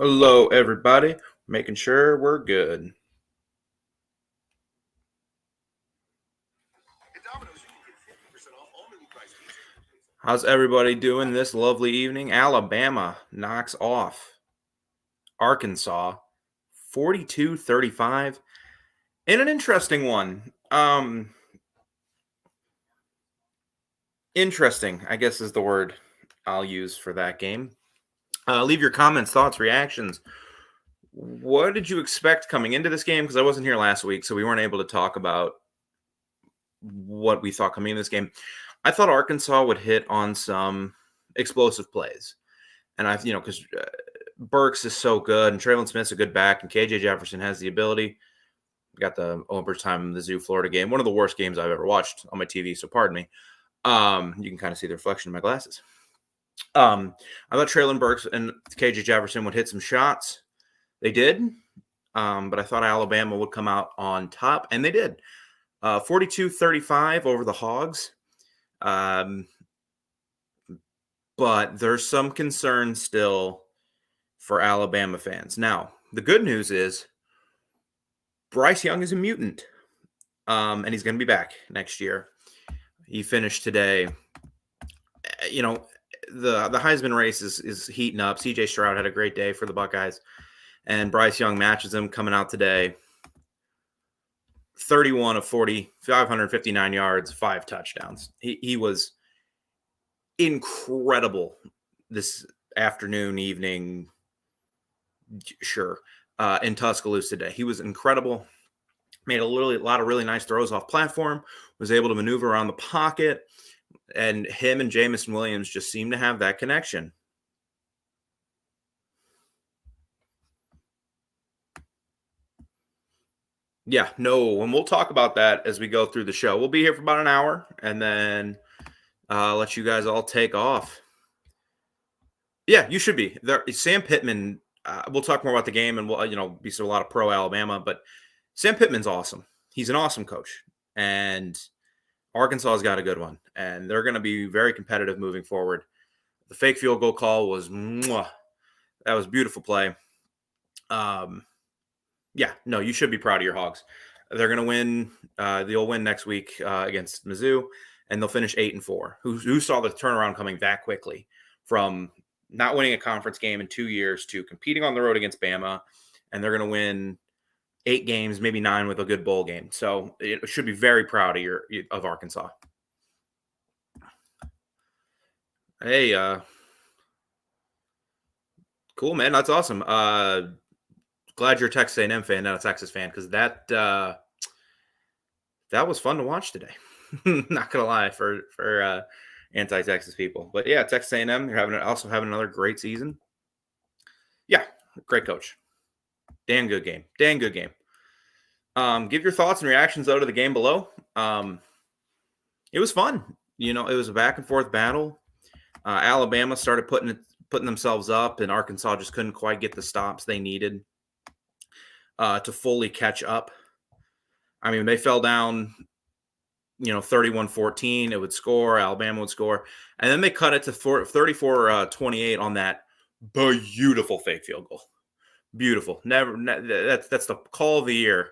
Hello, everybody. Making sure we're good. How's everybody doing this lovely evening? Alabama knocks off Arkansas 42-35 in an interesting one. Interesting, I guess, is the word I'll use for that game. Leave your comments, thoughts, reactions. What did you expect coming into this game? Because I wasn't here last week, so we weren't able to talk about what we thought coming in this game. I thought Arkansas would hit on some explosive plays. And because Burks is so good and Traylon Smith's a good back and KJ Jefferson has the ability. We got the overtime Mizzou Florida game, one of the worst games I've ever watched on my TV. So pardon me. You can kind of see the reflection in my glasses. I thought Traylon Burks and KJ Jefferson would hit some shots. They did. But I thought Alabama would come out on top, and they did. 42-35 over the Hogs. But there's some concern still for Alabama fans. Now, the good news is Bryce Young is a mutant, and he's going to be back next year. He finished today. The Heisman race is heating up. C.J. Stroud had a great day for the Buckeyes, and Bryce Young matches him coming out today. 31 of 40, 559 yards, 5 touchdowns. He was incredible this evening, in Tuscaloosa today. He was incredible. Made a lot of really nice throws off platform, was able to maneuver around the pocket, and him and Jamison Williams just seem to have that connection. Yeah, no, and we'll talk about that as we go through the show. We'll be here for about an hour, and then let you guys all take off. Yeah, you should be there. Sam Pittman. We'll talk more about the game, and we'll be a lot of pro Alabama. But Sam Pittman's awesome. He's an awesome coach, and Arkansas's got a good one, and they're going to be very competitive moving forward. The fake field goal call was that was beautiful play. Yeah, no, you should be proud of your Hogs. They're going to win. They'll win next week against Mizzou, and they'll finish 8-4. Who saw the turnaround coming that quickly from not winning a conference game in 2 years to competing on the road against Bama, and they're going to win 8 games, maybe 9 with a good bowl game. So it should be very proud of Arkansas. Hey, cool, man. That's awesome. Glad you're a Texas A&M fan, not a Texas fan, because that was fun to watch today. Not gonna lie for anti-Texas people, but yeah, Texas A&M, they're also having another great season. Yeah, great coach. Damn good game. Give your thoughts and reactions though to the game below. It was fun. It was a back and forth battle. Alabama started putting themselves up, and Arkansas just couldn't quite get the stops they needed to fully catch up. I mean, they fell down, 31-14. It would score. Alabama would score. And then they cut it to 34-28 on that beautiful fake field goal. Beautiful. That's the call of the year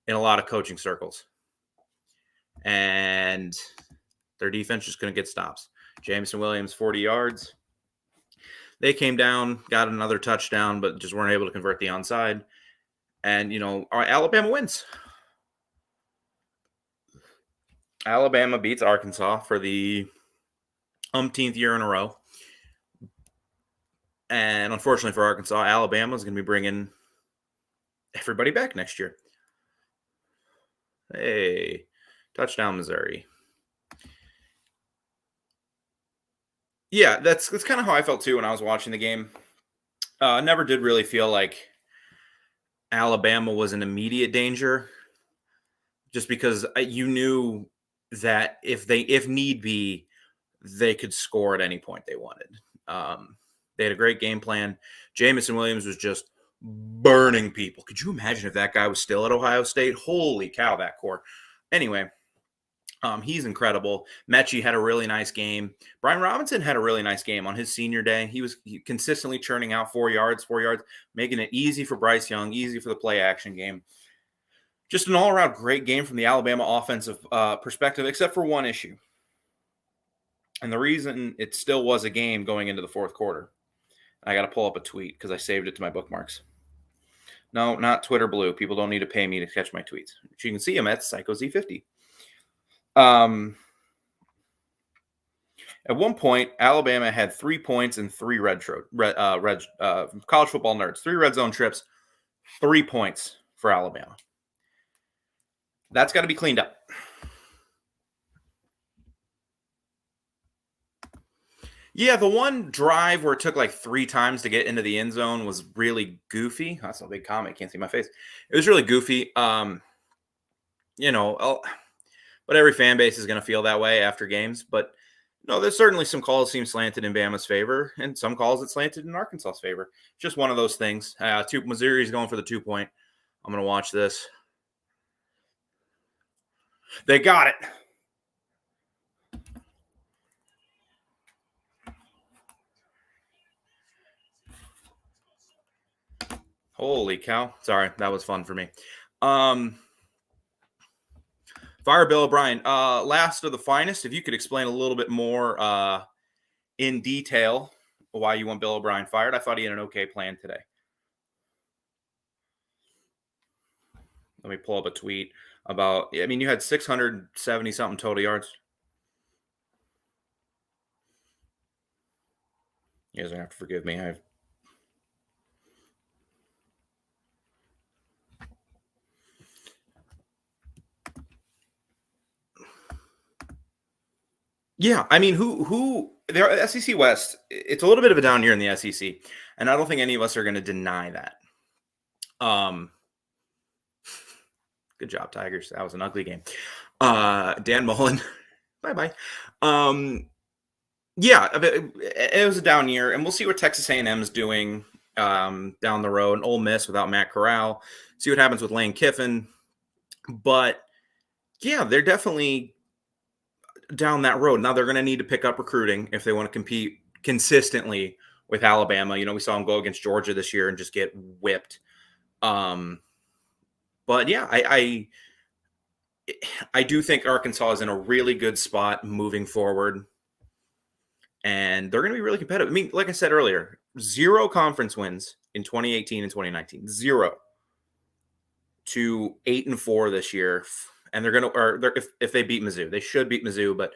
in a lot of coaching circles. And their defense just couldn't get stops. Jamison Williams, 40 yards. They came down, got another touchdown, but just weren't able to convert the onside. And, Alabama wins. Alabama beats Arkansas for the umpteenth year in a row. And unfortunately for Arkansas, Alabama is going to be bringing everybody back next year. Hey, touchdown, Missouri. Yeah, that's kind of how I felt too when I was watching the game. I never did really feel like Alabama was in immediate danger, just because you knew that if need be, they could score at any point they wanted. They had a great game plan. Jamison Williams was just burning people. Could you imagine if that guy was still at Ohio State? Holy cow, that core. Anyway, He's incredible. Mechie had a really nice game. Brian Robinson had a really nice game on his senior day. He was consistently churning out 4 yards, making it easy for Bryce Young, easy for the play action game. Just an all-around great game from the Alabama offensive perspective, except for one issue. And the reason it still was a game going into the fourth quarter. I got to pull up a tweet because I saved it to my bookmarks. No, not Twitter Blue. People don't need to pay me to catch my tweets. You can see them at PsychoZ50. At one point, Alabama had 3 points and 3 college football nerds, 3 red zone trips, 3 points for Alabama. That's got to be cleaned up. Yeah, the one drive where it took like 3 times to get into the end zone was really goofy. That's a big comment. Can't see my face. It was really goofy. But every fan base is going to feel that way after games. But no, there's certainly some calls seem slanted in Bama's favor, and some calls that slanted in Arkansas's favor. Just one of those things. Missouri's going for the 2-point. I'm going to watch this. They got it. Holy cow. Sorry, that was fun for me. Fire Bill O'Brien. Last of the finest, if you could explain a little bit more in detail why you want Bill O'Brien fired. I thought he had an okay plan today. Let me pull up a tweet about, you had 670-something total yards. You guys are going to have to forgive me. Yeah, the SEC West, it's a little bit of a down year in the SEC, and I don't think any of us are going to deny that. Good job, Tigers. That was an ugly game. Dan Mullen, bye-bye. Yeah, it was a down year, and we'll see what Texas A&M is doing down the road. Ole Miss without Matt Corral. See what happens with Lane Kiffin. But, yeah, they're definitely down that road. Now they're going to need to pick up recruiting if they want to compete consistently with Alabama. We saw them go against Georgia this year and just get whipped. But yeah, I do think Arkansas is in a really good spot moving forward, and they're going to be really competitive. Like I said earlier, 0 conference wins in 2018 and 2019, 0 to 8-4 this year. And if they beat Mizzou, they should beat Mizzou, but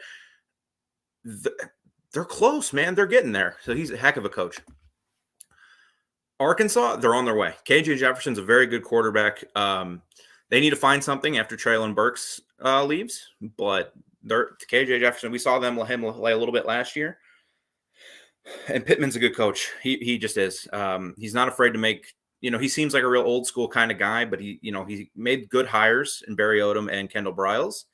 they're close, man. They're getting there. So he's a heck of a coach. Arkansas, they're on their way. KJ Jefferson's a very good quarterback. They need to find something after Traylon Burks leaves, but KJ Jefferson, we saw him lay a little bit last year. And Pittman's a good coach. He just is. He's not afraid to make. He seems like a real old school kind of guy, but he made good hires in Barry Odom and Kendall Briles.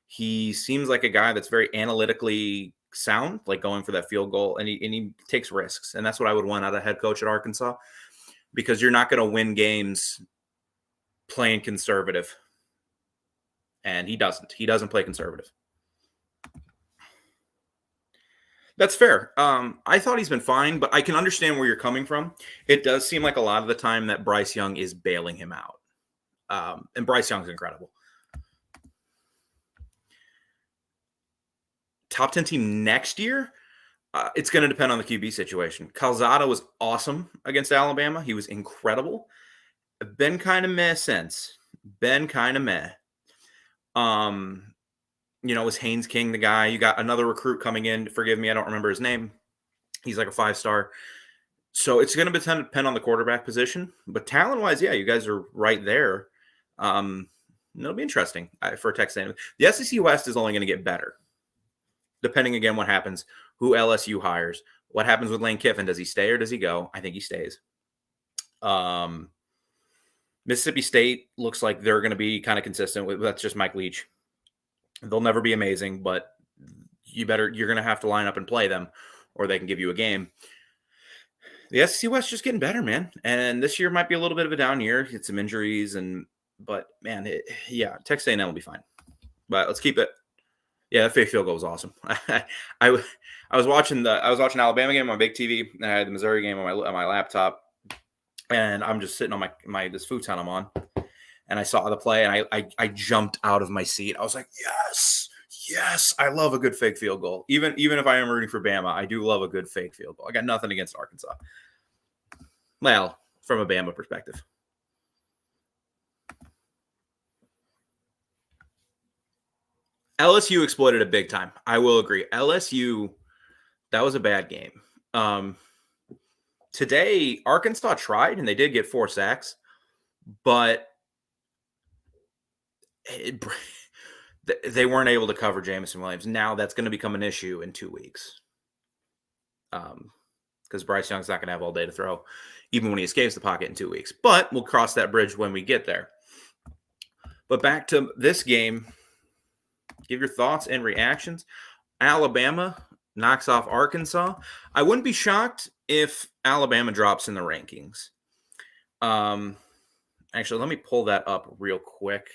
He seems like a guy that's very analytically sound, like going for that field goal, and he takes risks. And that's what I would want out of a head coach at Arkansas, because you're not going to win games playing conservative. And he doesn't. He doesn't play conservative. That's fair. I thought he's been fine, but I can understand where you're coming from. It does seem like a lot of the time that Bryce Young is bailing him out. And Bryce Young's incredible. Top 10 team next year, it's going to depend on the QB situation. Calzada was awesome against Alabama. He was incredible. Been kind of meh since. Was Haynes King the guy? You got another recruit coming in. Forgive me, I don't remember his name. He's like a 5-star. So it's going to depend on the quarterback position. But talent-wise, yeah, you guys are right there. It'll be interesting for Texas A&M. The SEC West is only going to get better, depending, again, what happens, who LSU hires, what happens with Lane Kiffin. Does he stay or does he go? I think he stays. Mississippi State looks like they're going to be kind of consistent with. That's just Mike Leach. They'll never be amazing, but you're going to have to line up and play them, or they can give you a game. The SEC West just getting better, man. And this year might be a little bit of a down year. Get some injuries, but man, Texas A&M will be fine. But let's keep it Yeah, that fake field goal was awesome. I was watching Alabama game on my big TV, and I had the Missouri game on my laptop, and I'm just sitting on my this futon I'm on, and I saw the play, and I jumped out of my seat. I was like, yes, I love a good fake field goal. Even if I am rooting for Bama, I do love a good fake field goal. I got nothing against Arkansas. Well, from a Bama perspective. LSU exploited it big time. I will agree. LSU, that was a bad game. Today, Arkansas tried, and they did get 4 sacks, but they weren't able to cover Jameson Williams. Now that's going to become an issue in 2 weeks. Because Bryce Young's not going to have all day to throw, even when he escapes the pocket in 2 weeks. But we'll cross that bridge when we get there. But back to this game, give your thoughts and reactions. Alabama knocks off Arkansas. I wouldn't be shocked if Alabama drops in the rankings. Actually, let me pull that up real quick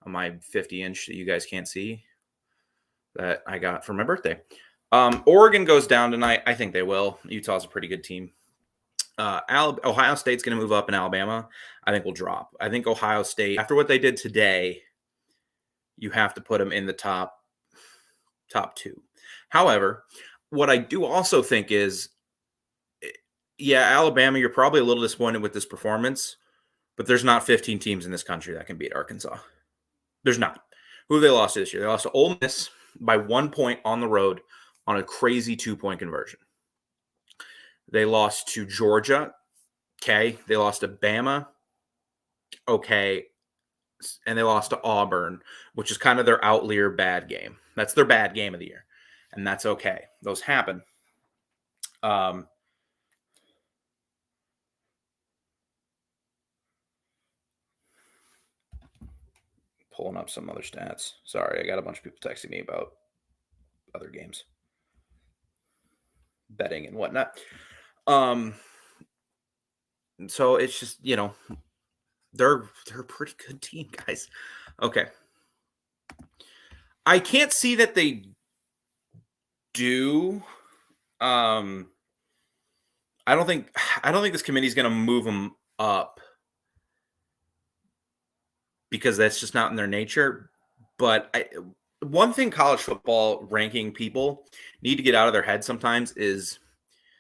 on my 50-inch that you guys can't see that I got for my birthday. Oregon goes down tonight. I think they will. Utah's a pretty good team. Ohio State's going to move up, and Alabama, I think, will drop. I think Ohio State, after what they did today, you have to put them in the top 2. However, what I do also think is, yeah, Alabama, you're probably a little disappointed with this performance, but there's not 15 teams in this country that can beat Arkansas. There's not. Who have they lost to this year? They lost to Ole Miss by 1 point on the road on a crazy 2-point conversion. They lost to Georgia. Okay. They lost to Bama. Okay. And they lost to Auburn, which is kind of their outlier bad game. That's their bad game of the year. And that's okay. Those happen. Pulling up some other stats. Sorry, I got a bunch of people texting me about other games, betting and whatnot. So it's just, they're a pretty good team, guys. Okay. I can't see that they do. I don't think this committee is going to move them up because that's just not in their nature. But one thing college football ranking people need to get out of their head sometimes is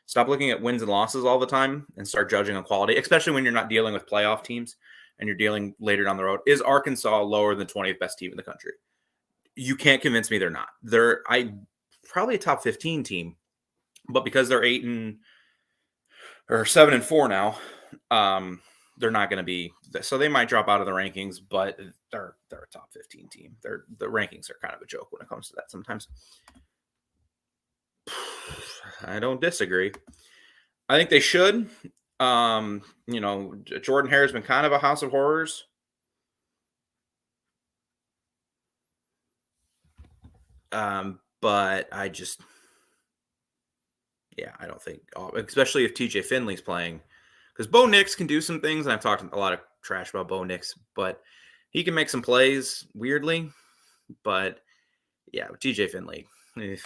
stop looking at wins and losses all the time and start judging on quality, especially when you're not dealing with playoff teams and you're dealing later down the road. Is Arkansas lower than 20th best team in the country? You can't convince me they're not. They're probably a top 15 team, but because they're 7-4 now, they're not going to be. So they might drop out of the rankings, but they're a top 15 team. The rankings are kind of a joke when it comes to that sometimes. I don't disagree. I think they should. Jordan Hare has been kind of a house of horrors. But I just, I don't think, especially if TJ Finley's playing, because Bo Nix can do some things, and I've talked a lot of trash about Bo Nix, but he can make some plays weirdly. But yeah, with TJ Finley. And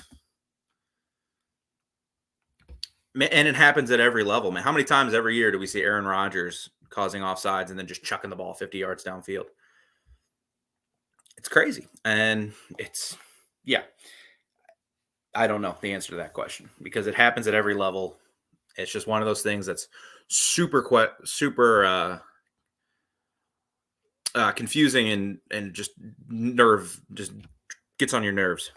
it happens at every level, man. How many times every year do we see Aaron Rodgers causing offsides and then just chucking the ball 50 yards downfield? It's crazy. And I don't know the answer to that question because it happens at every level. It's just one of those things that's super confusing and just gets on your nerves.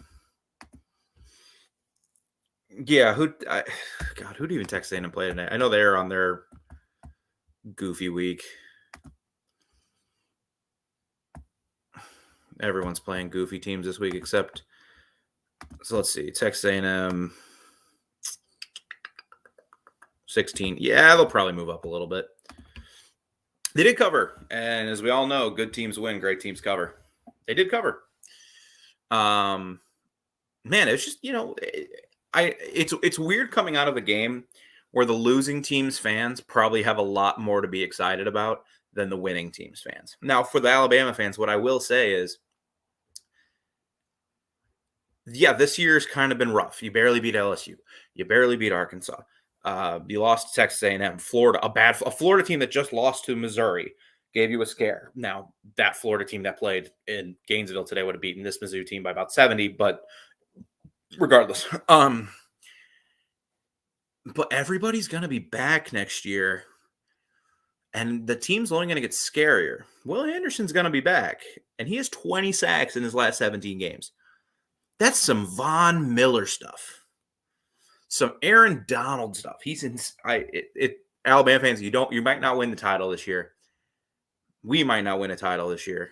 Yeah, who do even Texas A&M play tonight? I know they're on their goofy week. Everyone's playing goofy teams this week except. So let's see, Texas A&M 16. Yeah, they'll probably move up a little bit. They did cover, and as we all know, good teams win, great teams cover. They did cover. Man, it's just it's weird coming out of a game where the losing team's fans probably have a lot more to be excited about than the winning team's fans. Now, for the Alabama fans, what I will say is Yeah, this year's kind of been rough. You barely beat LSU. You barely beat Arkansas. You lost to Texas A&M. Florida, a Florida team that just lost to Missouri, gave you a scare. Now, that Florida team that played in Gainesville today would have beaten this Mizzou team by about 70, but regardless. But everybody's going to be back next year, and the team's only going to get scarier. Will Anderson's going to be back, and he has 20 sacks in his last 17 games. That's some Von Miller stuff. Some Aaron Donald stuff. He's in. Alabama fans, you might not win the title this year. We might not win a title this year,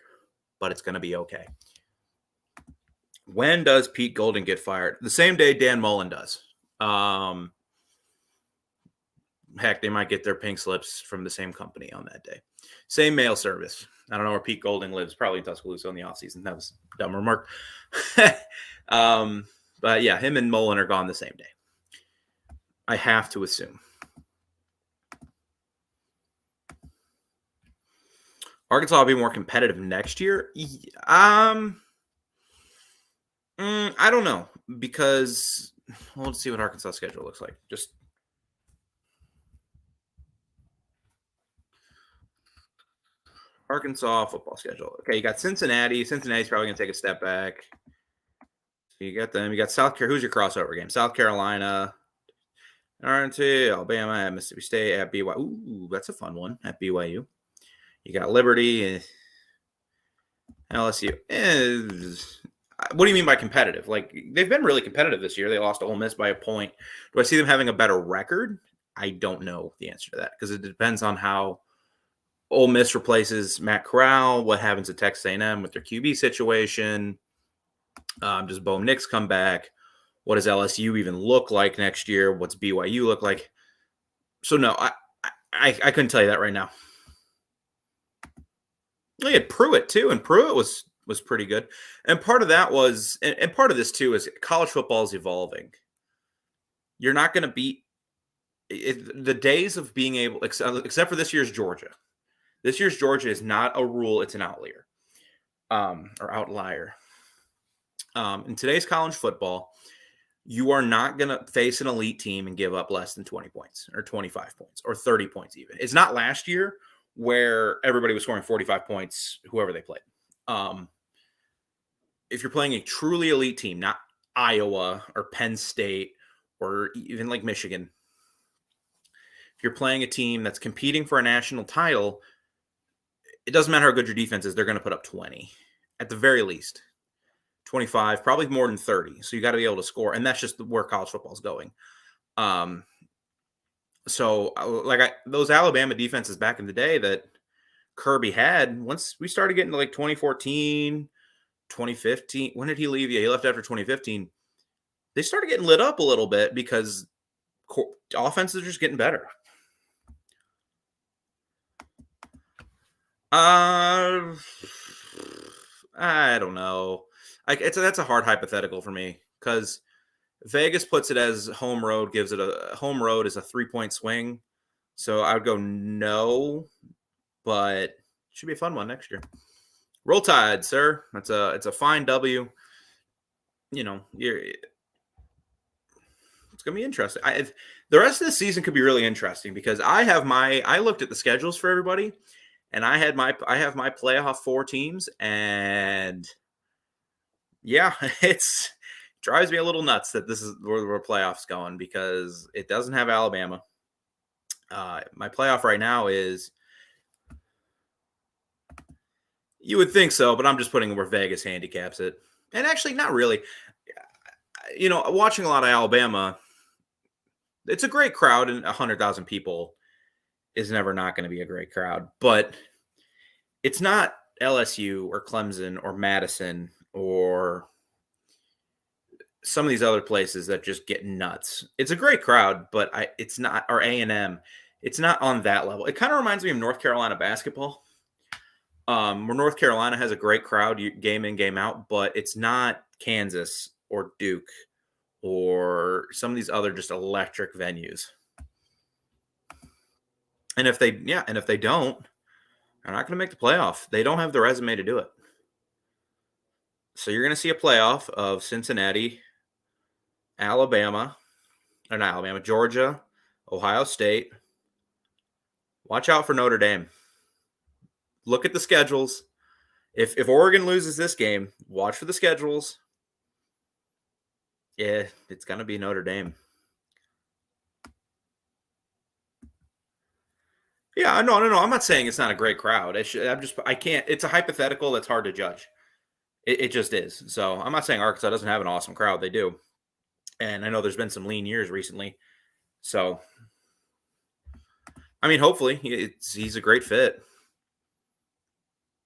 but it's going to be okay. When does Pete Golding get fired? The same day Dan Mullen does. Heck, they might get their pink slips from the same company on that day. Same mail service. I don't know where Pete Golding lives. Probably in Tuscaloosa in the offseason. That was a dumb remark. But yeah, him and Mullen are gone the same day. I have to assume. Arkansas will be more competitive next year. I don't know, because let's see what Arkansas' schedule looks like. Just Arkansas football schedule. Okay, you got Cincinnati. Cincinnati's probably going to take a step back. So you got them. You got South Carolina. Who's your crossover game? South Carolina, Alabama, at Mississippi State, at BYU. Ooh, that's a fun one, at BYU. You got Liberty, LSU. What do you mean by competitive? Like, they've been really competitive this year. They lost to Ole Miss by a point. Do I see them having a better record? I don't know the answer to that, because it depends on how Ole Miss replaces Matt Corral, what happens at Texas A&M with their QB situation. Does Bo Nix come back? What does LSU even look like next year? What's BYU look like? So no, I couldn't tell you that right now. We had Pruitt too, and Pruitt was pretty good. And part of that was, and part of this too, is college football is evolving. You're not going to beat the days of being able, except for this year's Georgia. This year's Georgia is not a rule; it's an outlier, or outlier. In today's college football, you are not going to face an elite team and give up less than 20 points or 25 points or 30 points even. It's not last year where everybody was scoring 45 points, whoever they played. If you're playing a truly elite team, not Iowa or Penn State or even like Michigan, if you're playing a team that's competing for a national title, it doesn't matter how good your defense is, they're going to put up 20 at the very least. 25, probably more than 30. So you got to be able to score. And that's just where college football is going. So those Alabama defenses back in the day that Kirby had, once we started getting to like 2014, 2015, when did he leave? Yeah, he left after 2015. They started getting lit up a little bit because offenses are just getting better. I don't know. That's a hard hypothetical for me, because Vegas puts it as home road, gives it a home road is a 3-point swing. So I would go no, but it should be a fun one next year. Roll Tide, sir. It's a fine W. You know, it's gonna be interesting. The rest of the season could be really interesting, because I looked at the schedules for everybody, and I have my playoff 4 teams, and yeah, it's drives me a little nuts that this is where playoffs going, because it doesn't have Alabama. My playoff right now is, you would think so, but I'm just putting where Vegas handicaps it. And actually, not really. You know, watching a lot of Alabama, it's a great crowd, and 100,000 people is never not going to be a great crowd. But it's not LSU or Clemson or Madison or some of these other places that just get nuts. It's a great crowd, but it's not, or A&M. It's not on that level. It kind of reminds me of North Carolina basketball, where North Carolina has a great crowd game in, game out, but it's not Kansas or Duke or some of these other just electric venues. And if they don't, they're not going to make the playoff. They don't have the resume to do it. So you're going to see a playoff of Cincinnati, Alabama, or not Alabama, Georgia, Ohio State. Watch out for Notre Dame. Look at the schedules. If Oregon loses this game, watch for the schedules. Yeah, it's going to be Notre Dame. Yeah, no. I'm not saying it's not a great crowd. I can't. It's a hypothetical that's hard to judge. It just is. So I'm not saying Arkansas doesn't have an awesome crowd. They do. And I know there's been some lean years recently. So, I mean, hopefully he's a great fit.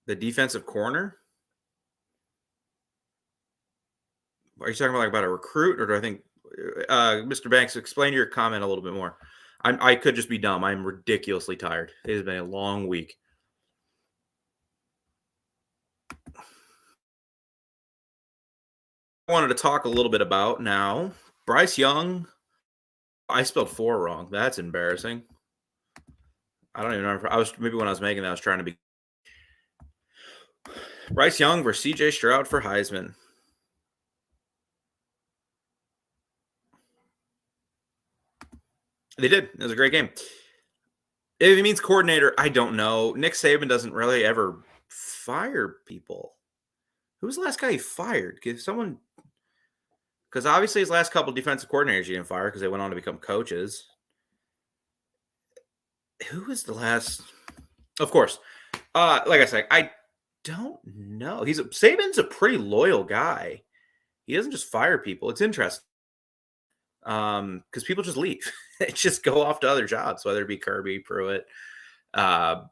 The defensive corner. Are you talking about a recruit, or do I think, Mr. Banks, explain your comment a little bit more? I could just be dumb. I'm ridiculously tired. It has been a long week. I wanted to talk a little bit about now. Bryce Young. I spelled 4 wrong. That's embarrassing. I don't even know. Maybe when I was making that, I was trying to be. Bryce Young versus C.J. Stroud for Heisman. They did. It was a great game. If it means coordinator, I don't know. Nick Saban doesn't really ever fire people. Who was the last guy he fired? Because obviously his last couple defensive coordinators he didn't fire because they went on to become coaches. Who was the last? Of course. Like I said, I don't know. Saban's a pretty loyal guy. He doesn't just fire people. It's interesting. Because people just leave. They just go off to other jobs, whether it be Kirby, Pruitt. Going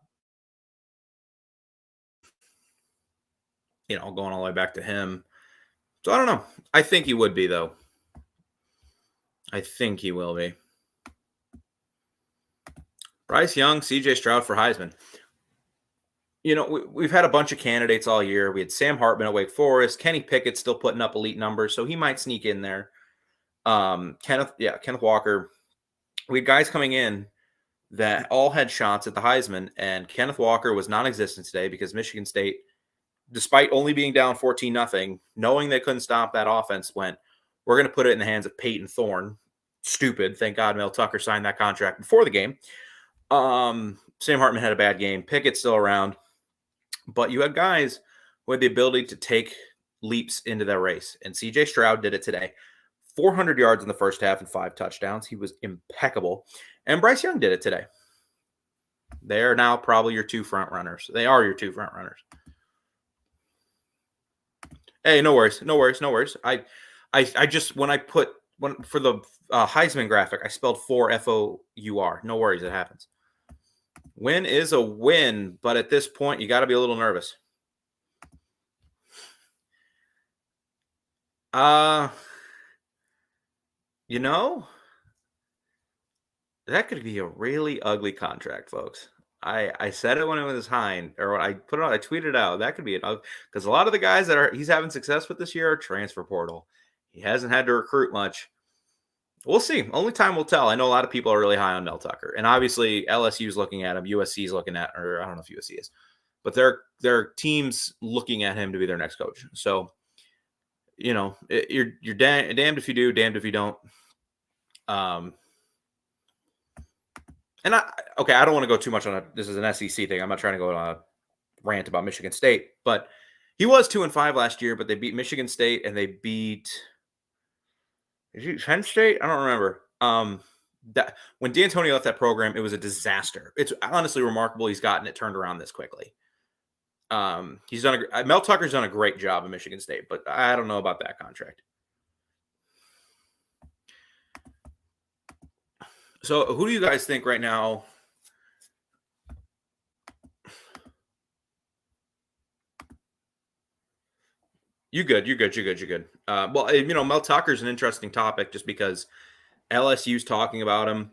all the way back to him. So I don't know. I think he would be, though. I think he will be. Bryce Young, CJ Stroud for Heisman. We've had a bunch of candidates all year. We had Sam Hartman at Wake Forest. Kenny Pickett still putting up elite numbers, so he might sneak in there. Kenneth Walker. We had guys coming in that all had shots at the Heisman, and Kenneth Walker was non-existent today because Michigan State, despite only being down 14-0, knowing they couldn't stop that offense, went, we're going to put it in the hands of Peyton Thorne. Stupid. Thank God Mel Tucker signed that contract before the game. Sam Hartman had a bad game. Pickett's still around. But you had guys who had the ability to take leaps into that race, and C.J. Stroud did it today. 400 yards in the first half and 5 touchdowns. He was impeccable. And Bryce Young did it today. They are now probably your 2 front runners. They are your 2 front runners. Hey, no worries. I just, for the Heisman graphic, I spelled 4 F-O-U-R. No worries. It happens. Win is a win, but at this point, you got to be a little nervous. That could be a really ugly contract, folks. I said it when it was Hein, or I put it on, I tweeted it out. That could be because a lot of the guys that he's having success with this year are transfer portal. He hasn't had to recruit much. We'll see. Only time will tell. I know a lot of people are really high on Mel Tucker, and obviously LSU's looking at him. USC's looking at, or I don't know if USC is, but their team's looking at him to be their next coach. So, you're damned if you do, damned if you don't. And I don't want to go too much on this is an SEC thing. I'm not trying to go on a rant about Michigan State, but he was 2-5 last year, but they beat Michigan State and they beat Penn State. I don't remember. That when D'Antonio left that program, it was a disaster. It's honestly remarkable he's gotten it turned around this quickly. Mel Tucker's done a great job at Michigan State, but I don't know about that contract. So who do you guys think right now? You're good. Well, Mel Tucker's an interesting topic just because LSU's talking about him.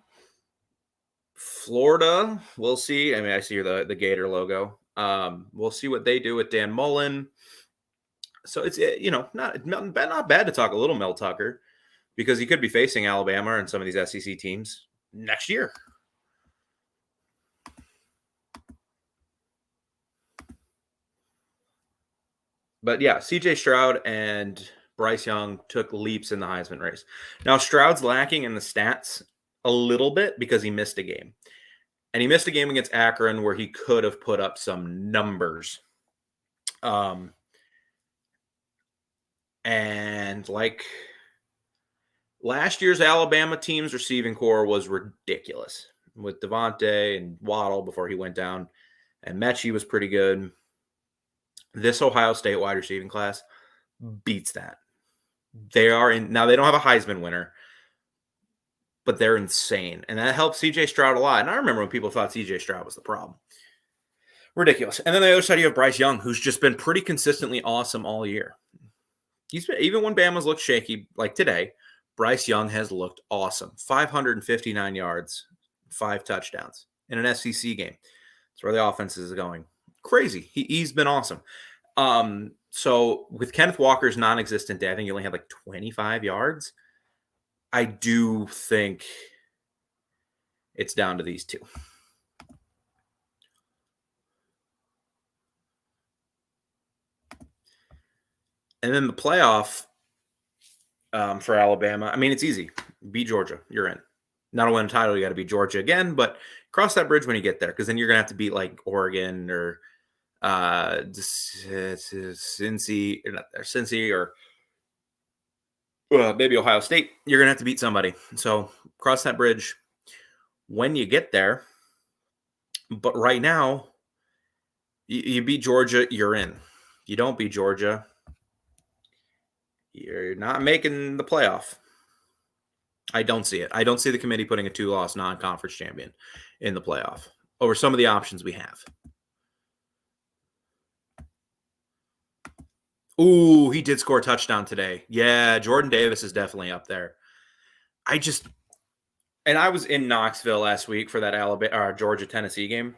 Florida, we'll see. I mean, I see here the Gator logo. We'll see what they do with Dan Mullen. So it's not bad to talk a little Mel Tucker because he could be facing Alabama and some of these SEC teams next year. But yeah, CJ Stroud and Bryce Young took leaps in the Heisman race. Now, Stroud's lacking in the stats a little bit because he missed a game. And he missed a game against Akron where he could have put up some numbers. And like last year's Alabama team's receiving core was ridiculous with Devontae and Waddle before he went down. And Mechie was pretty good. This Ohio State wide receiving class beats that. They are in now. They don't have a Heisman winner, but they're insane, and that helps CJ Stroud a lot. And I remember when people thought CJ Stroud was the problem. Ridiculous. And then the other side, you have Bryce Young, who's just been pretty consistently awesome all year. He's been, even when Bama's looked shaky, like today, Bryce Young has looked awesome. 559 yards, 5 touchdowns in an SEC game. That's where the offense is going. Crazy. He's been awesome. So with Kenneth Walker's non-existent day, I think he only had like 25 yards. I do think it's down to these two. And then the playoff for Alabama, I mean, it's easy. Beat Georgia. You're in. Not to win a title, you got to beat Georgia again, but cross that bridge when you get there, because then you're going to have to beat like Oregon or Cincy or maybe Ohio State. You're going to have to beat somebody. So cross that bridge when you get there. But right now, you beat Georgia, you're in. You don't beat Georgia, you're not making the playoff. I don't see it. I don't see the committee putting a 2-loss non-conference champion in the playoff over some of the options we have. Ooh, he did score a touchdown today. Yeah, Jordan Davis is definitely up there. And I was in Knoxville last week for that Georgia-Tennessee game.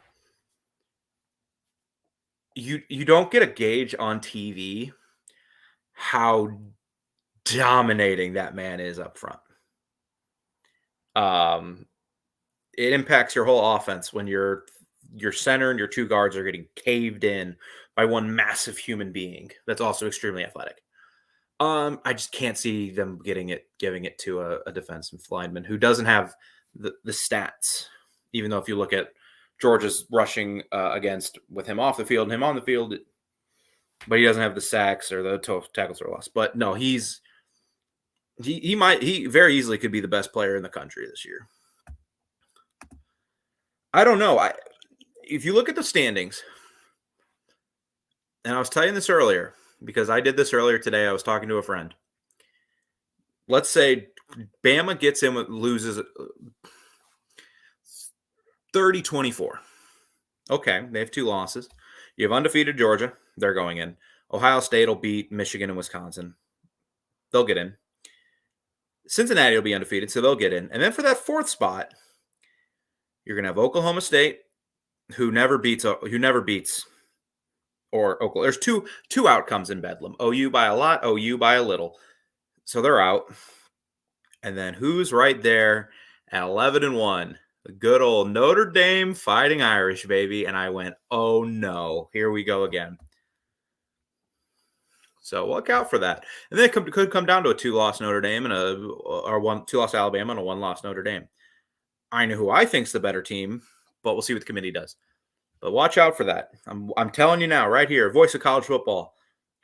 You don't get a gauge on TV how dominating that man is up front. It impacts your whole offense when your center and your 2 guards are getting caved in by one massive human being that's also extremely athletic. I just can't see them giving it to a defensive lineman who doesn't have the stats. Even though if you look at Georgia's rushing against with him off the field and him on the field, but he doesn't have the sacks or the tackles for loss. But no, he very easily could be the best player in the country this year. I don't know. If you look at the standings, and I was telling this earlier because I did this earlier today. I was talking to a friend. Let's say Bama gets in loses 30-24. Okay, they have 2 losses. You have undefeated Georgia. They're going in. Ohio State will beat Michigan and Wisconsin. They'll get in. Cincinnati will be undefeated, so they'll get in. And then for that 4th spot, you're going to have Oklahoma State, who never beats, or Oklahoma. There's two outcomes in Bedlam. OU by a lot, OU by a little. So they're out. And then who's right there at 11-1? The good old Notre Dame Fighting Irish, baby. And I went, oh no, here we go again. So look out for that. And then it could come down to a 2-loss Notre Dame and a 2-loss Alabama and a 1-loss Notre Dame. I know who I think's the better team, but we'll see what the committee does. But watch out for that. I'm telling you now, right here, voice of college football,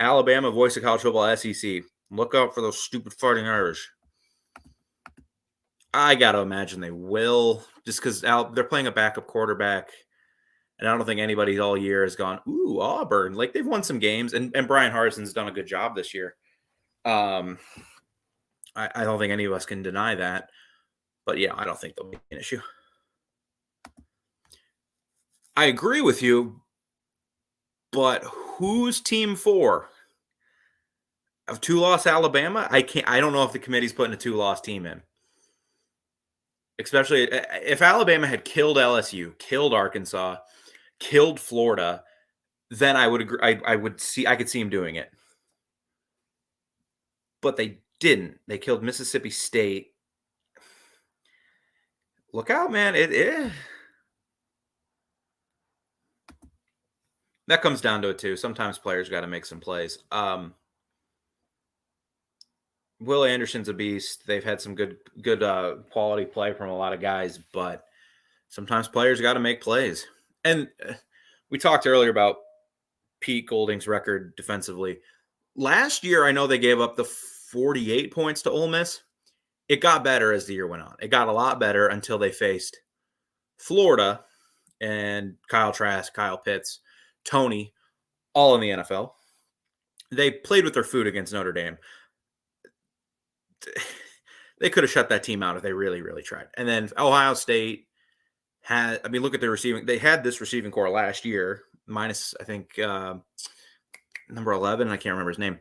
Alabama, voice of college football, SEC. Look out for those stupid Fighting Irish. I got to imagine they will, just because they're playing a backup quarterback. And I don't think anybody all year has gone, ooh, Auburn. Like, they've won some games, and Brian Harsin's done a good job this year. I don't think any of us can deny that. But, yeah, I don't think there'll be an issue. I agree with you, but who's team 4? Of 2-loss Alabama? I don't know if the committee's putting a 2-loss team in. Especially if Alabama had killed LSU, killed Arkansas, killed Florida, then I would agree. I could see him doing it. But they didn't. They killed Mississippi State. Look out, man. That comes down to it too. Sometimes players got to make some plays. Will Anderson's a beast. They've had some good quality play from a lot of guys, but sometimes players got to make plays. And we talked earlier about Pete Golding's record defensively. Last year, I know they gave up the 48 points to Ole Miss. It got better as the year went on. It got a lot better until they faced Florida and Kyle Trask, Kyle Pitts, Tony, all in the NFL. They played with their food against Notre Dame. They could have shut that team out if they really, really tried. And then Ohio State look at their receiving. They had this receiving core last year, minus, I think, number 11. I can't remember his name.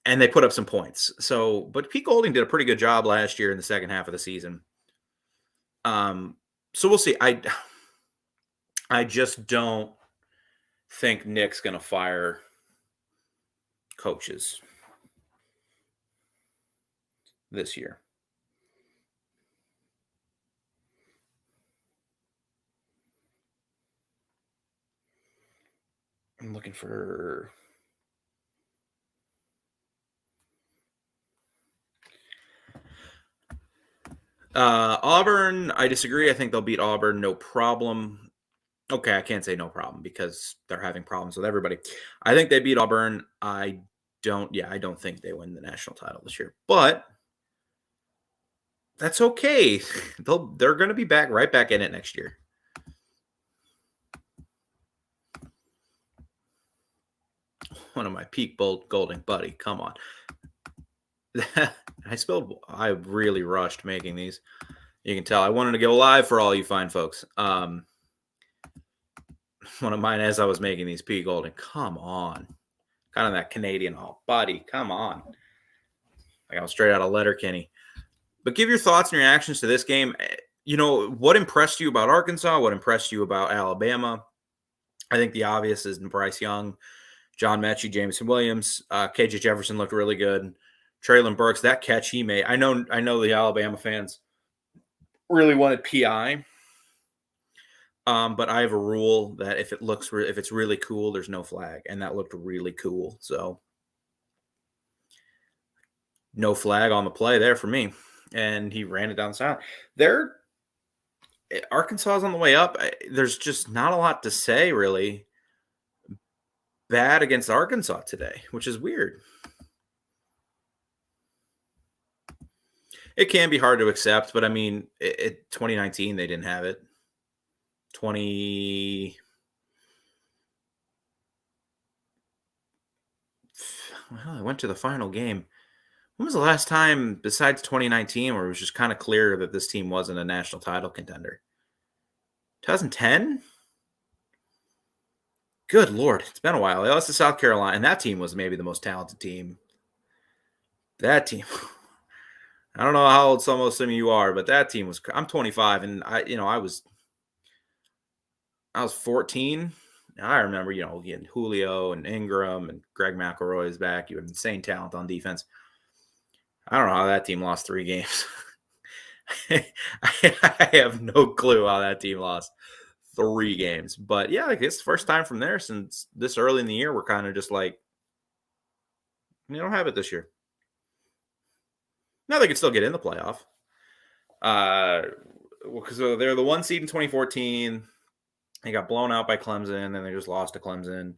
And they put up some points. But Pete Golding did a pretty good job last year in the second half of the season. So we'll see. I just don't think Nick's going to fire coaches this year. I'm looking for Auburn. I disagree. I think they'll beat Auburn, no problem. Okay, I can't say no problem because they're having problems with everybody. I think they beat Auburn. I don't think they win the national title this year, but that's okay. They're going to be right back in it next year. One of my Pete Golding, buddy. Come on. I really rushed making these. You can tell I wanted to go live for all you fine folks. One of mine as I was making these, Pete Golding. Come on. Kind of that Canadian, buddy. Come on. Like I was straight out of Letterkenny. But give your thoughts and reactions to this game. You know, what impressed you about Arkansas? What impressed you about Alabama? I think the obvious is Bryce Young, John Mechie, Jameson Williams. KJ Jefferson looked really good. Traylon Burks, that catch he made. I know the Alabama fans really wanted PI. But I have a rule that if it's really cool, there's no flag. And that looked really cool. So no flag on the play there for me. And he ran it down the sideline. Arkansas is on the way up. There's just not a lot to say, really, bad against Arkansas today, which is weird. It can be hard to accept, but I mean, 2019, they didn't have it. Well, I went to the final game. When was the last time, besides 2019, where it was just kind of clear that this team wasn't a national title contender? 2010? Good Lord. It's been a while. They lost to South Carolina, and that team was maybe the most talented team. That team. I don't know how old some of you are, but that team was – I'm 25, and I was 14. I remember, getting Julio and Ingram and Greg McElroy is back. You have insane talent on defense. I don't know how that team lost 3 games. I have no clue how that team lost 3 games. But, yeah, it's the first time from there since this early in the year we're kind of just like, we don't have it this year. Now they can still get in the playoff. Because they're the 1 seed in 2014. They got blown out by Clemson, and they just lost to Clemson.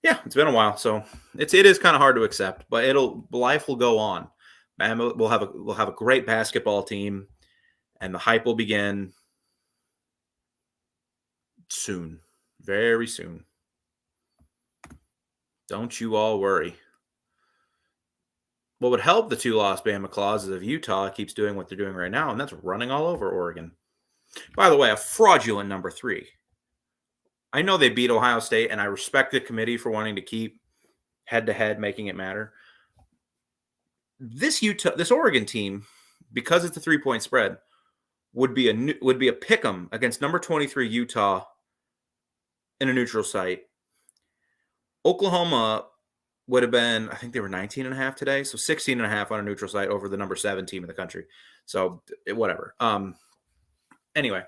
Yeah, it's been a while, so it is kind of hard to accept, but life will go on. And we'll have a great basketball team, and the hype will begin soon, very soon. Don't you all worry. What would help the 2 lost Bama Claws is if Utah keeps doing what they're doing right now, and that's running all over Oregon. By the way, a fraudulent number 3. I know they beat Ohio State, and I respect the committee for wanting to keep head-to-head, making it matter. This Oregon team, because it's a 3-point spread, would be a pick 'em against number 23 Utah in a neutral site. Oklahoma would have been, I think they were 19.5 today, so 16.5 on a neutral site over the number 7 team in the country. So whatever. Anyway,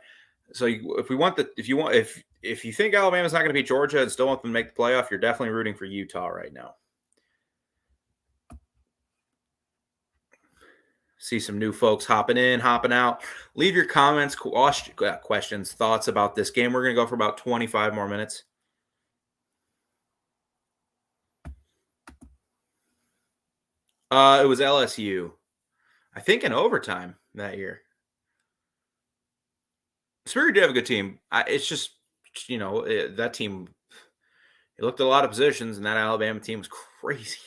so if if you think Alabama's not going to beat Georgia and still want them to make the playoff, you're definitely rooting for Utah right now. See some new folks hopping in, hopping out. Leave your comments, questions, thoughts about this game. We're going to go for about 25 more minutes. It was LSU. I think in overtime that year. Spirit did have a good team. It's just, that team, it looked at a lot of positions, and that Alabama team was crazy.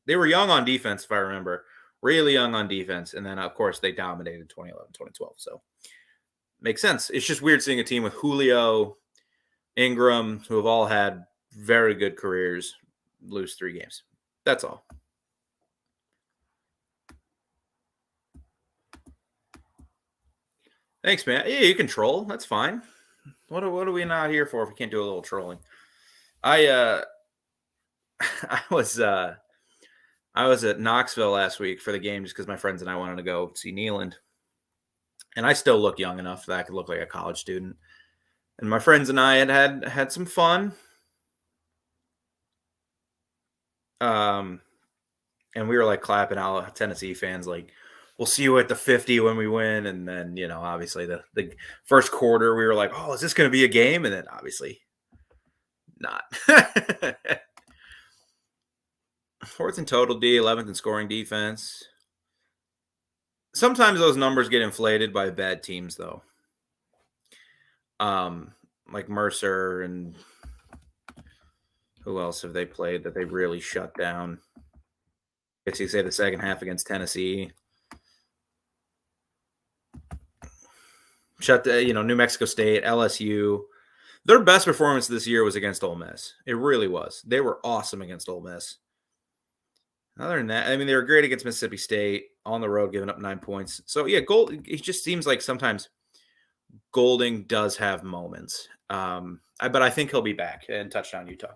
They were young on defense, if I remember. Really young on defense. And then, of course, they dominated 2011, 2012. So, makes sense. It's just weird seeing a team with Julio, Ingram, who have all had very good careers, lose 3 games. That's all. Thanks, man. Yeah, you can troll. That's fine. What are we not here for if we can't do a little trolling? I was at Knoxville last week for the game just because my friends and I wanted to go see Neyland. And I still look young enough that I could look like a college student. And my friends and I had some fun. And we were like clapping out Tennessee fans like, we'll see you at the 50 when we win. And then, obviously the first quarter, we were like, oh, is this going to be a game? And then obviously not. 4th in total D, 11th in scoring defense. Sometimes those numbers get inflated by bad teams, though. Like Mercer and who else have they played that they really shut down? I guess you say the second half against Tennessee. New Mexico State, LSU. Their best performance this year was against Ole Miss. It really was. They were awesome against Ole Miss. Other than that, they were great against Mississippi State on the road, giving up 9 points. So, yeah, it just seems like sometimes Golding does have moments. But I think he'll be back and touchdown Utah.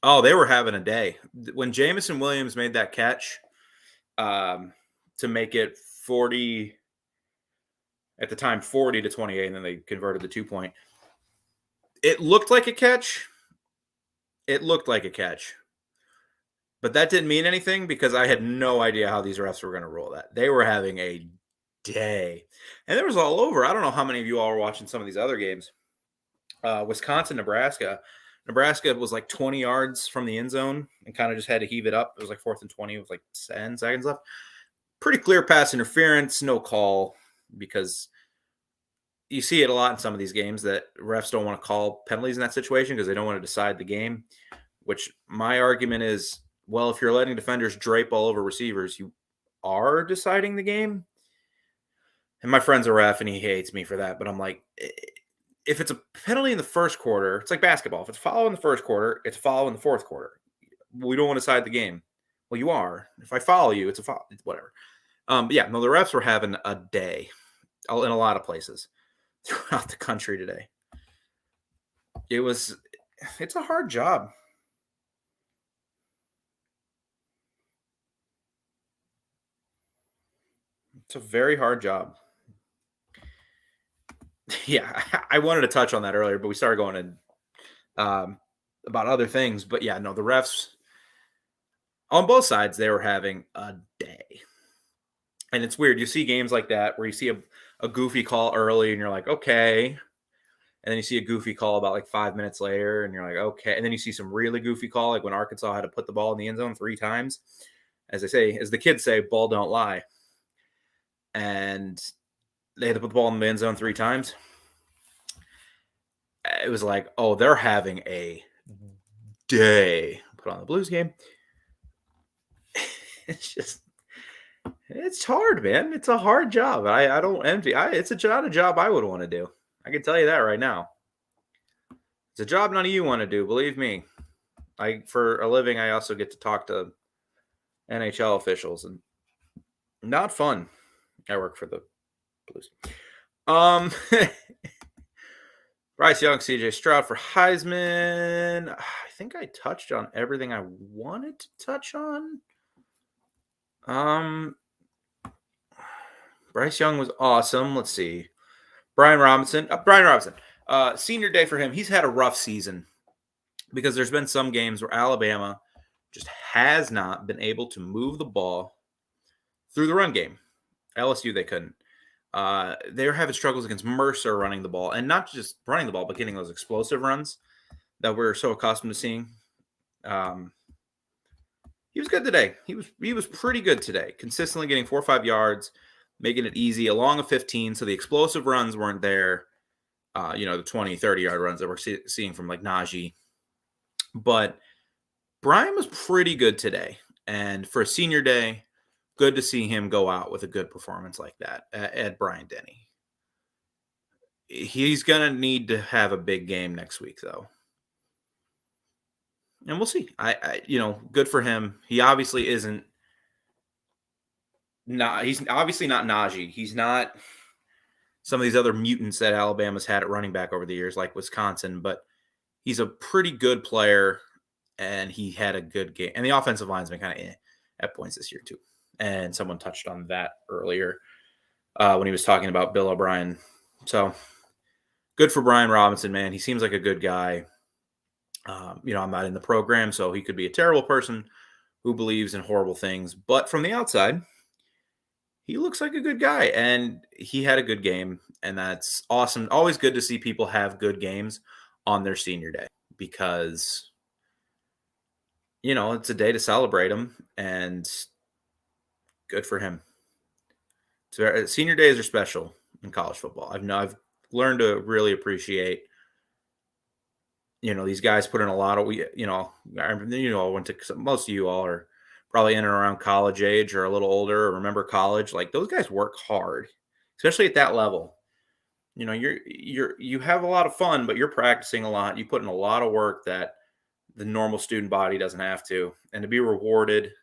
Oh, they were having a day. When Jamison Williams made that catch to make it 40, at the time 40 to 28, and then they converted the 2-point. It looked like a catch. But that didn't mean anything because I had no idea how these refs were going to rule that. They were having a day. And it was all over. I don't know how many of you all were watching some of these other games. Wisconsin, Nebraska. Nebraska was like 20 yards from the end zone and kind of just had to heave it up. It was like 4th and 20 with like 10 seconds left. Pretty clear pass interference, no call, because you see it a lot in some of these games that refs don't want to call penalties in that situation because they don't want to decide the game, which my argument is, well, if you're letting defenders drape all over receivers, you are deciding the game. And my friend's a ref, and he hates me for that. But I'm like, if it's a penalty in the first quarter, it's like basketball. If it's a foul in the first quarter, it's a foul in the fourth quarter. We don't want to decide the game. Well, you are. If I follow you, it's a foul. It's whatever. The refs were having a day in a lot of places throughout the country today. It's a hard job. It's a very hard job. Yeah, I wanted to touch on that earlier, but we started going in about other things. But yeah, no, the refs on both sides, they were having a day. And it's weird. You see games like that where you see a goofy call early and you're like, okay. And then you see a goofy call about like 5 minutes later and you're like, okay. And then you see some really goofy call, like when Arkansas had to put the ball in the end zone 3 times. As the kids say, ball don't lie. And they had to put the ball in the end zone 3 times. It was like, oh, they're having a day. Put on the Blues game. It's hard, man. It's a hard job. I don't envy. It's not a job I would want to do. I can tell you that right now. It's a job none of you want to do, believe me. For a living, I also get to talk to NHL officials, and not fun. I work for the Blues. Bryce Young, CJ Stroud for Heisman. I think I touched on everything I wanted to touch on. Bryce Young was awesome. Let's see. Brian Robinson. Brian Robinson. Senior day for him. He's had a rough season because there's been some games where Alabama just has not been able to move the ball through the run game. LSU, they couldn't. They were having struggles against Mercer running the ball, and not just running the ball, but getting those explosive runs that we're so accustomed to seeing. He was good today. He was pretty good today, consistently getting 4 or 5 yards, making it easy along a 15. So the explosive runs weren't there. The 20, 30-yard runs that we're seeing from like Najee. But Brian was pretty good today. And for a senior day, good to see him go out with a good performance like that at Bryant-Denny. He's going to need to have a big game next week, though. And we'll see. Good for him. He obviously isn't. He's obviously not Najee. He's not some of these other mutants that Alabama's had at running back over the years, like Wisconsin. But he's a pretty good player, and he had a good game. And the offensive line's been kind of at points this year too. And someone touched on that earlier when he was talking about Bill O'Brien. So good for Brian Robinson, man. He seems like a good guy. I'm not in the program, so he could be a terrible person who believes in horrible things. But from the outside, he looks like a good guy, and he had a good game, and that's awesome. Always good to see people have good games on their senior day because, it's a day to celebrate him, and good for him. So senior days are special in college football. I've learned to really appreciate. These guys put in a lot of, most of you all are probably in and around college age or a little older or remember college. Like those guys work hard, especially at that level. You have a lot of fun, but you're practicing a lot. You put in a lot of work that the normal student body doesn't have to. And to be rewarded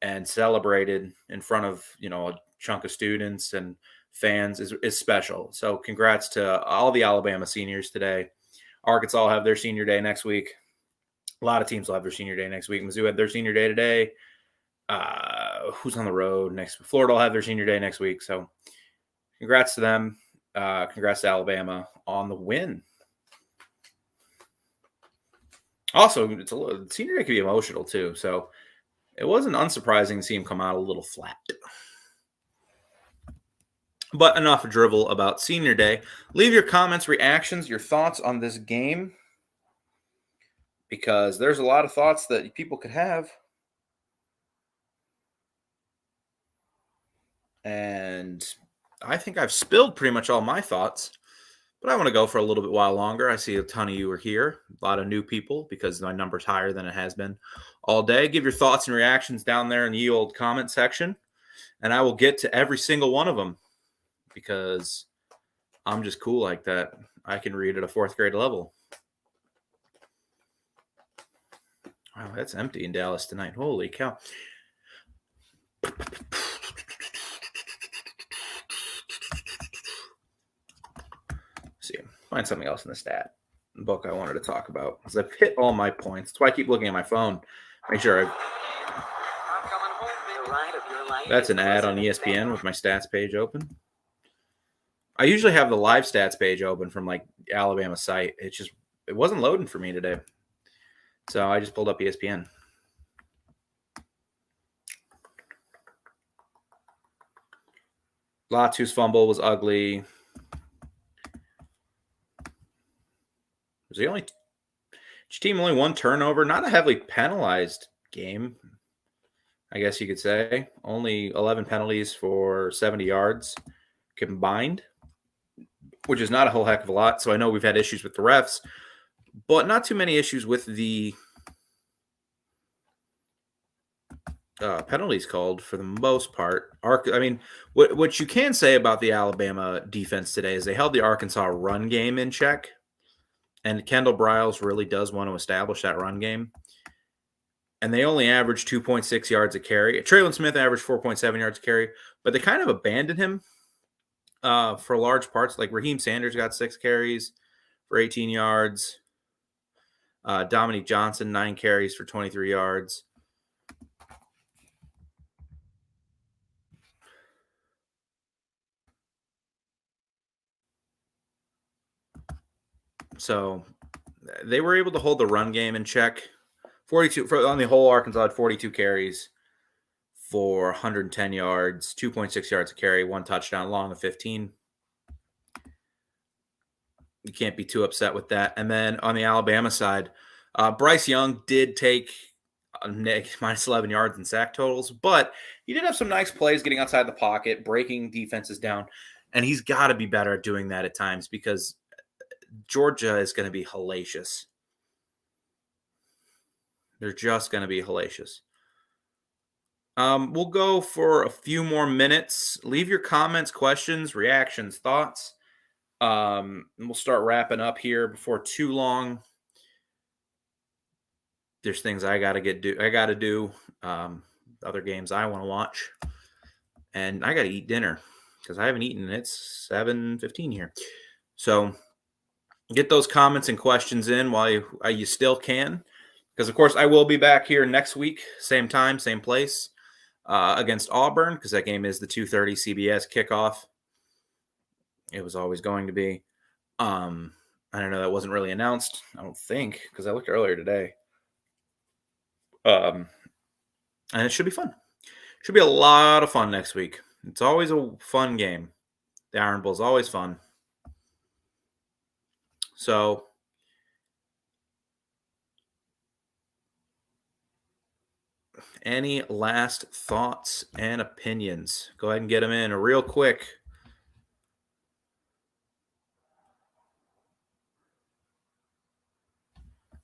and celebrated in front of, a chunk of students and fans is special. So congrats to all the Alabama seniors today. Arkansas will have their senior day next week. A lot of teams will have their senior day next week. Mizzou had their senior day today. Who's on the road next? Florida will have their senior day next week. So congrats to them. Congrats to Alabama on the win. Also, senior day can be emotional too. So it wasn't unsurprising to see him come out a little flat. But enough drivel about senior day. Leave your comments, reactions, your thoughts on this game, because there's a lot of thoughts that people could have. And I think I've spilled pretty much all my thoughts, but I want to go for a little bit while longer. I see a ton of you are here, a lot of new people because my number's higher than it has been all day. Give your thoughts and reactions down there in the old comment section, and I will get to every single one of them because I'm just cool like that. I can read at a 4th grade level. Wow, that's empty in Dallas tonight. Holy cow. See, find something else in the stat book I wanted to talk about because I've hit all my points. That's why I keep looking at my phone. Make sure That's an ad on ESPN with my stats page open. I usually have the live stats page open from like Alabama site. It wasn't loading for me today. So I just pulled up ESPN. Latu's fumble was ugly. Was the only team only one turnover? Not a heavily penalized game, I guess you could say. Only 11 penalties for 70 yards combined, which is not a whole heck of a lot. So I know we've had issues with the refs, but not too many issues with the penalties called for the most part. I mean, what you can say about the Alabama defense today is they held the Arkansas run game in check, and Kendall Briles really does want to establish that run game. And they only averaged 2.6 yards a carry. Traylon Smith averaged 4.7 yards a carry, but they kind of abandoned him for large parts. Like Raheem Sanders got 6 carries for 18 yards. Dominique Johnson, 9 carries for 23 yards. So they were able to hold the run game in check. 42 on the whole, Arkansas had 42 carries for 110 yards, 2.6 yards a carry, 1 touchdown, long of 15. You can't be too upset with that. And then on the Alabama side, Bryce Young did take minus 11 yards in sack totals, but he did have some nice plays getting outside the pocket, breaking defenses down. And he's got to be better at doing that at times because Georgia is going to be hellacious. They're just going to be hellacious. We'll go for a few more minutes. Leave your comments, questions, reactions, thoughts. And we'll start wrapping up here before too long. There's things I got to do. Other games I want to watch. And I got to eat dinner because I haven't eaten. It's 7:15 here. So get those comments and questions in while you still can. Because, of course, I will be back here next week, same time, same place, against Auburn, because that game is the 2:30 CBS kickoff. It was always going to be. I don't know. That wasn't really announced, I don't think, because I looked earlier today. And it should be fun. Should be a lot of fun next week. It's always a fun game. The Iron Bowl is always fun. So any last thoughts and opinions? Go ahead and get them in real quick.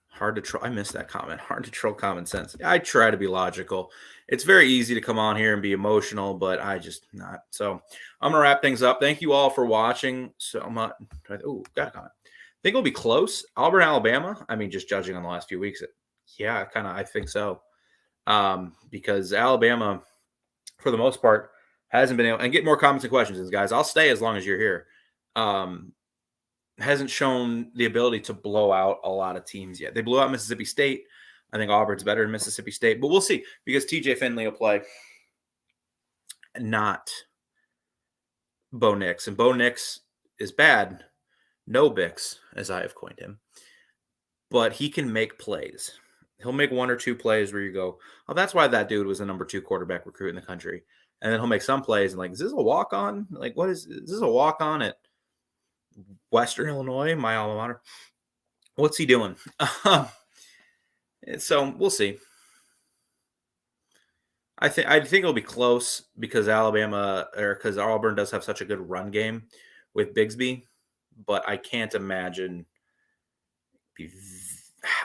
Hard to troll. I missed that comment. Hard to troll common sense. I try to be logical. It's very easy to come on here and be emotional, but I just not. So I'm gonna wrap things up. Thank you all for watching so much. Oh, got a comment. Think it'll be close. Auburn, Alabama. I mean, just judging on the last few weeks, yeah, I think so. Because Alabama, for the most part, hasn't been able and get more comments and questions, guys. I'll stay as long as you're here. Hasn't shown the ability to blow out a lot of teams yet. They blew out Mississippi State. I think Auburn's better than Mississippi State, but we'll see because TJ Finley will play, not Bo Nix. And Bo Nix is bad. No Bix, as I have coined him. But he can make plays. He'll make 1 or 2 plays where you go, oh, that's why that dude was the number 2 quarterback recruit in the country. And then he'll make some plays and like, is this a walk-on? Like, is this a walk-on at Western Illinois, my alma mater? What's he doing? So we'll see. I think it'll be close because Auburn does have such a good run game with Bigsby, but I can't imagine.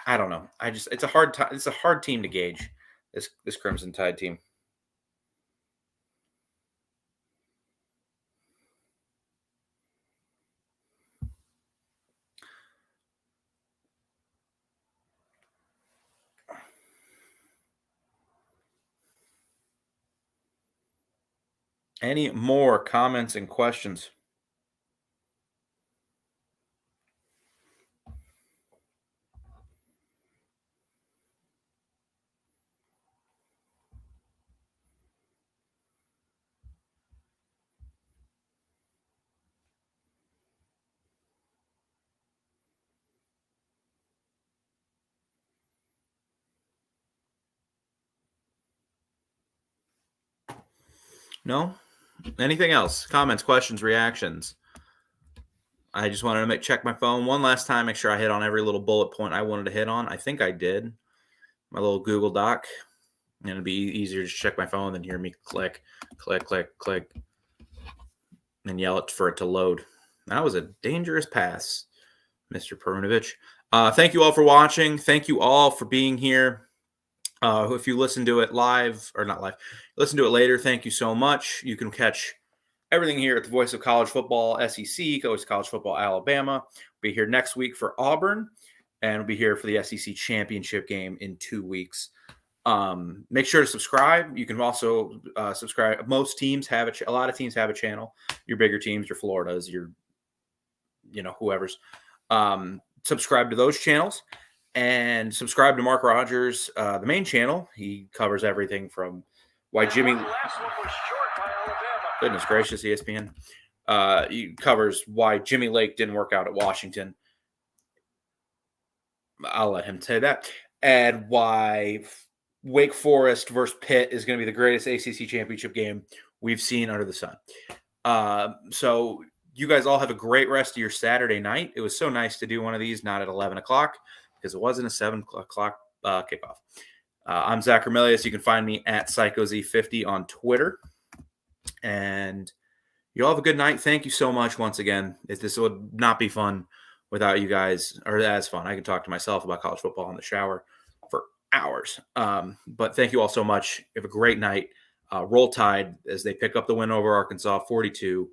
I don't know. It's a hard time. It's a hard team to gauge. This Crimson Tide team. Any more comments and questions? No? Anything else? Comments, questions, reactions? I just wanted to check my phone one last time, make sure I hit on every little bullet point I wanted to hit on. I think I did. My little Google Doc. And it'd be easier to check my phone than hear me click, click, click, click, and yell for it to load. That was a dangerous pass, Mr. Perunovich. Thank you all for watching. Thank you all for being here. If you listen to it live, or not live, listen to it later, thank you so much. You can catch everything here at the Voice of College Football SEC, Voice of College Football Alabama. We'll be here next week for Auburn, and we'll be here for the SEC Championship game in 2 weeks. Make sure to subscribe. You can also subscribe. Most teams have a lot of teams have a channel. Your bigger teams, your Floridas, your whoever's. Subscribe to those channels. And subscribe to Mark Rogers, the main channel. He covers everything from why Jimmy. Goodness gracious, ESPN. He covers why Jimmy Lake didn't work out at Washington. I'll let him say that. And why Wake Forest versus Pitt is going to be the greatest ACC championship game we've seen under the sun. So you guys all have a great rest of your Saturday night. It was so nice to do one of these, not at 11 o'clock, because it wasn't a 7 o'clock kickoff. I'm Zach Ramelius. You can find me at PsychoZ50 on Twitter. And you all have a good night. Thank you so much once again. This would not be fun without you guys, or as fun. I can talk to myself about college football in the shower for hours. But thank you all so much. Have a great night. Roll Tide as they pick up the win over Arkansas, 42-35.